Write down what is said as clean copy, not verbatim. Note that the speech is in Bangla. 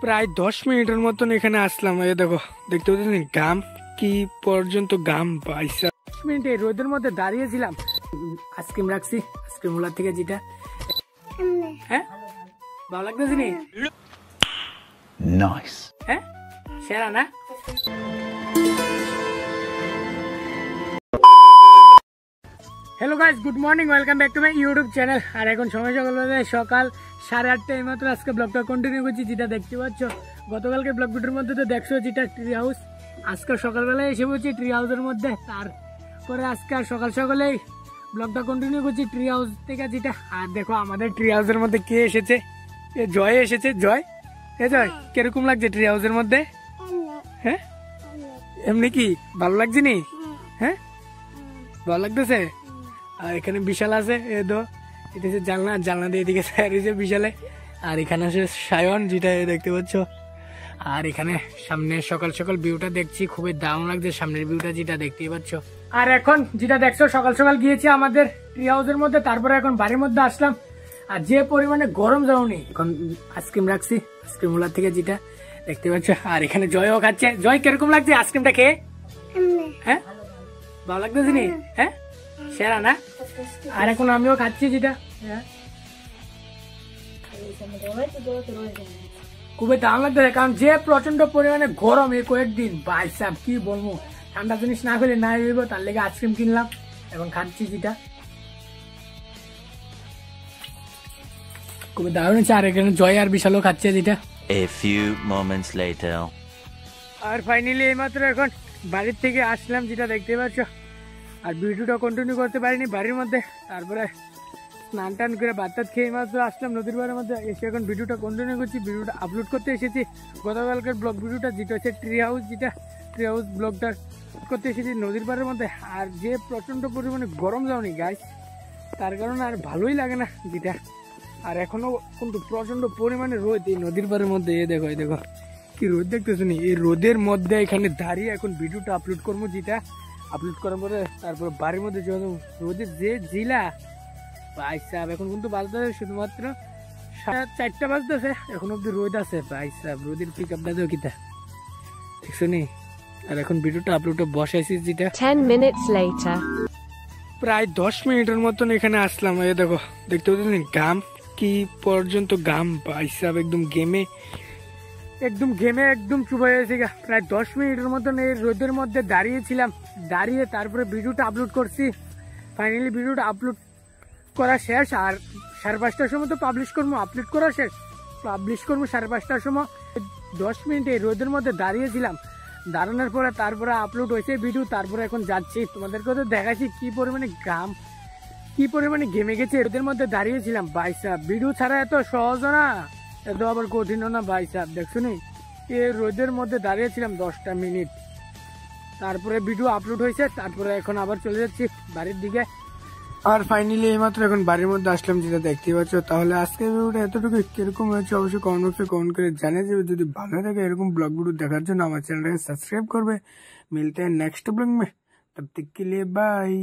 প্রায় 10 মিনিটের মতন এখানে আসলাম। এই দেখো, দেখতে পাচ্ছেন গাম কি পর্যন্ত গাম। 22 মিনিটে রোদের মধ্যে দাঁড়িয়েছিলাম। আইসক্রিম রাখছি আইসক্রিমওয়ালা থেকে, যেটা হ্যাঁ ভালো লাগতেছে নি। নাইস। হ্যাঁ সেরা না? Hello guys, good morning, welcome back to my YouTube channel. আর এখন সময় সকাল 8:30 মাত্র। আজকে ব্লগটা কন্টিনিউ করছি। যেটা দেখতে পাচ্ছ গতকালকে ব্লগ ভিডিওর মধ্যে তো দেখছো, যেটা ট্রি হাউস। আজকে সকালবেলায় এসে পড়ছি ট্রি হাউসের মধ্যে। তারপরে আজকে আর সকালেই ব্লগটা কন্টিনিউ করছি ট্রি হাউস থেকে, যেটা। আর দেখো আমাদের ট্রি হাউসের মধ্যে কে এসেছে, জয় এসেছে। জয় কিরকম লাগছে ট্রি হাউসের মধ্যে? হ্যাঁ এমনি কি ভালো লাগছে নি? হ্যাঁ ভালো লাগতেছে। আর এখানে বিশাল আছে, এটা হচ্ছে জানলা দিয়ে এদিকে বিশালে। আর এখানে আছে সায়ন, যেটা দেখতে পাচ্ছ। আর এখানে সামনে সকাল ভিউটা দেখছি, খুবই দারুণ লাগছে সামনের ভিউটা, যেটা দেখতেই পাচ্ছ। আর এখন যেটা দেখছো, সকাল গিয়েছি আমাদের ট্রি হাউসের মধ্যে, তারপরে এখন বাড়ির মধ্যে আসলাম। আর যে পরিমাণে গরম যাওনি, এখন আইসক্রিম রাখছি আইসক্রিমওয়ালা থেকে, যেটা দেখতে পাচ্ছ। আর এখানে জয়ও খাচ্ছে। জয় কিরকম লাগছে আইসক্রিমটা খেয়ে? হ্যাঁ ভালো লাগতেছে নি? হ্যাঁ সেরা না? আর এখন আমিও খাচ্ছি, যেটা খুবই দাম লাগতেছে, কারণ যে প্রচন্ড পরিমাণে গরম এই কয়েকদিন। ভাই সাহেব কি বলবো, ঠান্ডা জিনিস না খেলে না হইব, তার লেগে আইসক্রিম কিনলাম, এখন খাচ্ছি, যেটা খুবই দারুণ হচ্ছে। আর এখানে জয় আর বিশালও খাচ্ছে, যেটা। A few moments later. আর ফাইনালি এইমাত্র এখন বাড়ির থেকে আসলাম, যেটা দেখতে পাচ্ছ। আর ভিডিওটা কন্টিনিউ করতে পারিনি বাড়ির মধ্যে। তারপরে স্নান টান করে ভাত খেয়ে মাত্র আসলাম নদীর পাড়ের মধ্যে এসে এখন ভিডিওটা কন্টিনিউ করছি। ভিডিওটা আপলোড করতে এসেছি গতকালকের ব্লগ ভিডিওটা, যেটা হচ্ছে ট্রি হাউস, যেটা ট্রি হাউস ব্লগটা করতে এসেছি নদীর পাড়ের মধ্যে। আর যে প্রচন্ড পরিমাণে গরম যাওনি গাইস, তার কারণে আর ভালোই লাগে না, যেটা। আর এখনো কিন্তু প্রচন্ড পরিমাণে রোদ এই নদীর পাড়ের মধ্যে। এই দেখো কি রোদ দেখতেছো নি। এই রোদের মধ্যে এখানে দাঁড়িয়ে এখন ভিডিওটা আপলোড করবো, যেটা আপলোড করার পরে তারপরে বাড়ির মধ্যে রোদের যে জিলা। ভাই সাহেব এখন কিন্তু বাজতেছে শুধুমাত্র 4:30 বাজতেছে, এখন অব্দি রোদ আছে। ভাই সাহেব রোদের পিক আপটা দেও কিতা দেখছো নি। আর এখন ভিডিওটা আপলোডটা বসাইছি, যেটা 10 minutes later. প্রায় 10 মিনিটের মতন এখানে আসলাম। এই দেখো, দেখতে পাচ্ছেন গাম কি পর্যন্ত গাম। ভাই সাহেব একদম ঘেমে একদম চুপ হয়ে গেছে। প্রায় 10 মিনিটের মতন এই রোদের মধ্যে দাঁড়িয়েছিলাম। তারপরে ভিডিওটা আপলোড করছি। ফাইনালি ভিডিওটা আপলোড করা শেষ। আর 5:30টার সময় তো আপলোড করা শেষ, পাবলিশ করবো 5:30টার সময়। 10 মিনিট এই রোদের মধ্যে দাঁড়িয়েছিলাম। দাঁড়ানোর পরে তারপরে আপলোড হয়েছে ভিডিও। তারপরে এখন যাচ্ছি, তোমাদেরকে তো দেখাচ্ছি কি পরিমাণে ঘেমে গেছে রোদের মধ্যে দাঁড়িয়েছিলাম। ভাই সাহেব ভিডিও ছাড়া এত সহজ না, এত আবার কঠিনও না। ভাই সাহেব দেখছো নি, এই রোদের মধ্যে দাঁড়িয়েছিলাম 10টা মিনিট। তারপরে ভিডিও আপলোড হয়েছে, তারপরে এখন আবার চলে যাচ্ছি বাড়ির দিকে। আর ফাইনালি এইমাত্র এখন বাড়ির মধ্যে আসলাম, যেটা দেখতে পাচ্ছ। তাহলে আজকের ভিডিওটা এতটুকু কিরকম হয়েছে অবশ্যই কমেন্ট বক্সে কমেন্ট করে জানিয়ে যাবে। যদি ভালো লাগে এরকম ব্লগ ভিডিও দেখার জন্য আমার চ্যানেলটাকে সাবস্ক্রাইব করবে। মিলতে हैं नेक्स्ट ब्लॉग में, तब तक के लिए बाय।